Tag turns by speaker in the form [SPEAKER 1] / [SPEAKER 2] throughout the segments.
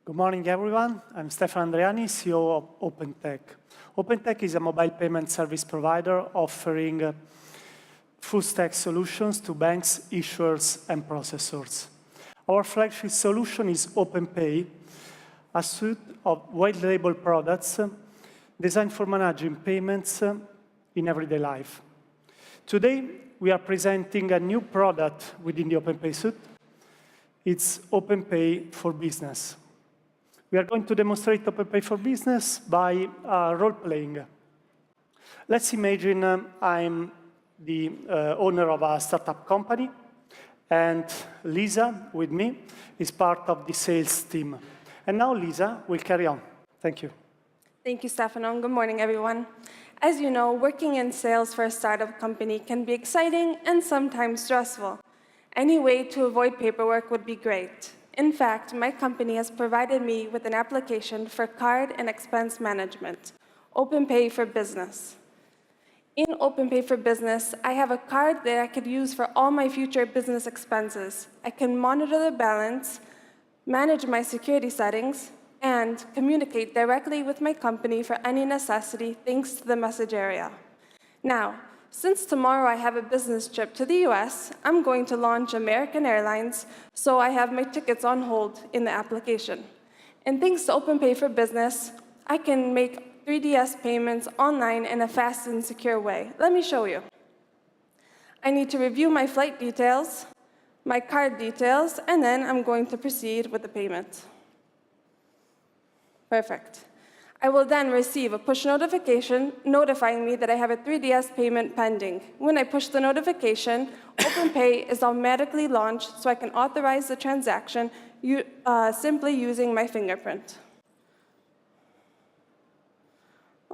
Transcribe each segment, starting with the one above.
[SPEAKER 1] Good morning, everyone. I'm Stefano Andreani, CEO of Opentech. Opentech is a mobile payment service provider offering full-stack solutions to banks, issuers, and processors. Our flagship solution is OpenPay, a suite of white-label products designed for managing payments in everyday life. Today, we are presenting a new product within the OpenPay suite. It's OpenPay for Business. We are going to demonstrate OpenPay for Business by role-playing. Let's imagine I'm the owner of a startup company, and Lisa, with me, is part of the sales team. And now Lisa will carry on. Thank you.
[SPEAKER 2] Thank you, Stefano, and good morning, everyone. As you know, working in sales for a startup company can be exciting and sometimes stressful. Any way to avoid paperwork would be great. In fact, my company has provided me with an application for card and expense management, OpenPay for Business. In OpenPay for Business, I have a card that I could use for all my future business expenses. I can monitor the balance, manage my security settings, and communicate directly with my company for any necessity thanks to the message area. Now, since tomorrow I have a business trip to the US, I'm going to launch American Airlines, so I have my tickets on hold in the application. And thanks to OpenPay for Business, I can make 3DS payments online in a fast and secure way. Let me show you. I need to review my flight details, my card details, and then I'm going to proceed with the payment. Perfect. I will then receive a push notification notifying me that I have a 3DS payment pending. When I push the notification, OpenPay is automatically launched so I can authorize the transaction simply using my fingerprint.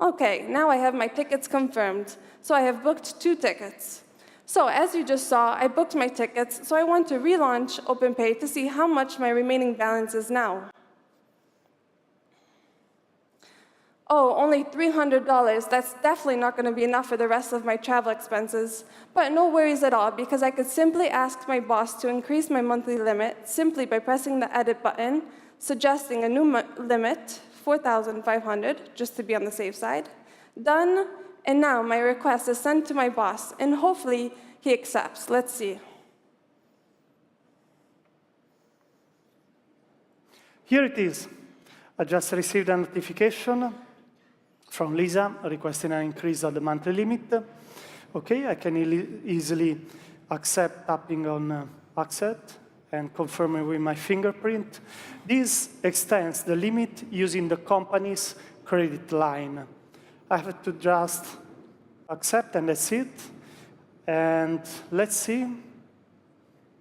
[SPEAKER 2] Okay, now I have my tickets confirmed. So I have booked 2 tickets. So as you just saw, I booked my tickets, so I want to relaunch OpenPay to see how much my remaining balance is now. Oh, only $300. That's definitely not going to be enough for the rest of my travel expenses. But no worries at all, because I could simply ask my boss to increase my monthly limit simply by pressing the edit button, suggesting a new limit, $4,500, just to be on the safe side. Done, and now my request is sent to my boss, and hopefully he accepts. Let's see.
[SPEAKER 1] Here it is. I just received a notification from Lisa requesting an increase of the monthly limit. Okay, I can easily accept, tapping on accept and confirming with my fingerprint. This extends the limit using the company's credit line. I have to just accept, and that's it. And let's see.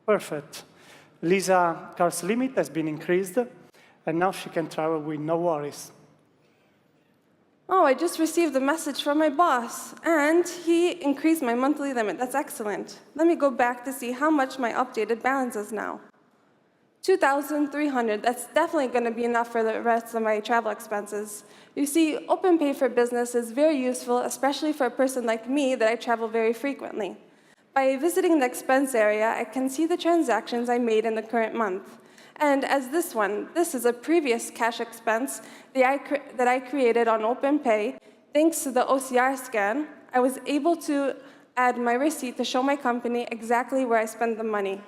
[SPEAKER 1] Perfect. Lisa's card's limit has been increased, and now she can travel with no worries.
[SPEAKER 2] Oh, I just received a message from my boss, and he increased my monthly limit. That's excellent. Let me go back to see how much my updated balance is now. $2,300. That's definitely going to be enough for the rest of my travel expenses. You see, OpenPay for Business is very useful, especially for a person like me that I travel very frequently. By visiting the expense area, I can see the transactions I made in the current month. And as this is a previous cash expense that I created on OpenPay. Thanks to the OCR scan, I was able to add my receipt to show my company exactly where I spent the money.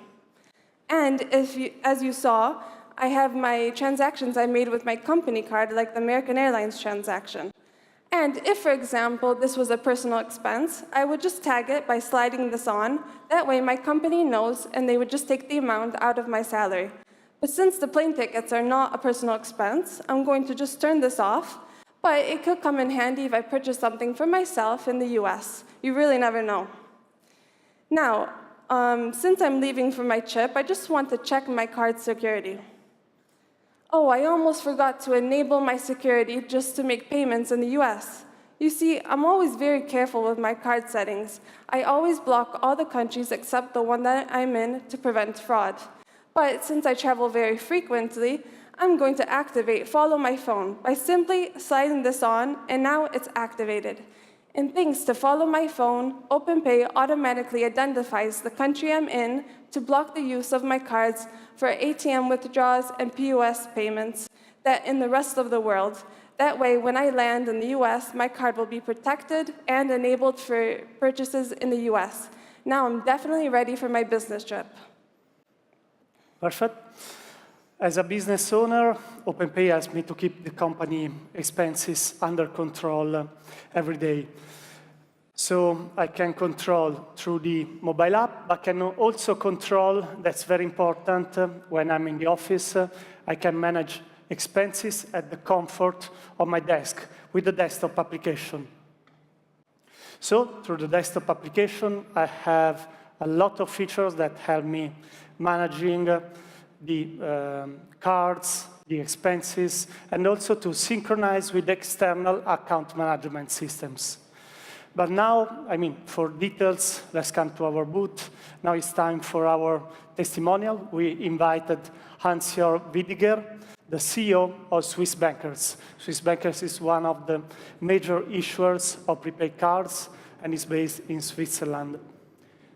[SPEAKER 2] And as you saw, I have my transactions I made with my company card, like the American Airlines transaction. And if, for example, this was a personal expense, I would just tag it by sliding this on. That way, my company knows, and they would just take the amount out of my salary. But since the plane tickets are not a personal expense, I'm going to just turn this off. But it could come in handy if I purchase something for myself in the US. You really never know. Now, since I'm leaving for my trip, I just want to check my card security. Oh, I almost forgot to enable my security just to make payments in the US. You see, I'm always very careful with my card settings. I always block all the countries except the one that I'm in to prevent fraud. But since I travel very frequently, I'm going to activate Follow My Phone by simply sliding this on, and now it's activated. And thanks to Follow My Phone, OpenPay automatically identifies the country I'm in to block the use of my cards for ATM withdrawals and POS payments. that in the rest of the world. That way, when I land in the US, my card will be protected and enabled for purchases in the US. Now I'm definitely ready for my business trip.
[SPEAKER 1] Perfect. As a business owner, OpenPay helps me to keep the company expenses under control every day. So I can control through the mobile app, but can also control, that's very important, when I'm in the office, I can manage expenses at the comfort of my desk with the desktop application. So through the desktop application, I have a lot of features that help me managing the cards, the expenses, and also to synchronize with external account management systems. But now, for details, let's come to our booth. Now it's time for our testimonial. We invited Hans-Jörg Widiger, the CEO of Swiss Bankers. Swiss Bankers is one of the major issuers of prepaid cards and is based in Switzerland.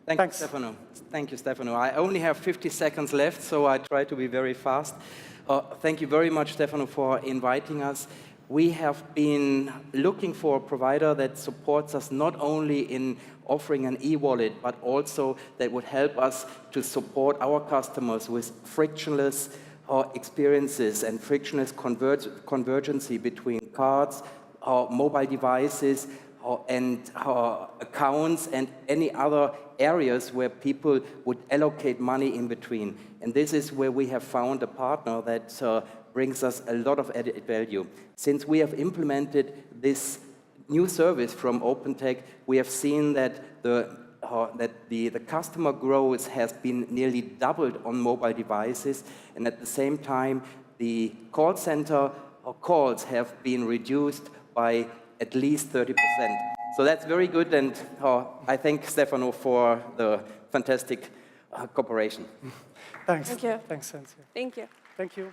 [SPEAKER 3] Thanks, Stefano. Thank you, Stefano. I only have 50 seconds left, so I try to be very fast. Thank you very much, Stefano, for inviting us. We have been looking for a provider that supports us not only in offering an e-wallet, but also that would help us to support our customers with frictionless experiences and frictionless convergency between cards, mobile devices, and accounts and any other areas where people would allocate money in between. And this is where we have found a partner that brings us a lot of added value. Since we have implemented this new service from Opentech, we have seen that the customer growth has been nearly doubled on mobile devices, and at the same time, the call center calls have been reduced by at least 30%. So that's very good, and I thank Stefano for the fantastic cooperation.
[SPEAKER 1] Thanks.
[SPEAKER 2] Thank you.
[SPEAKER 1] Thanks, Hans.
[SPEAKER 2] Thank you.
[SPEAKER 1] Thank you.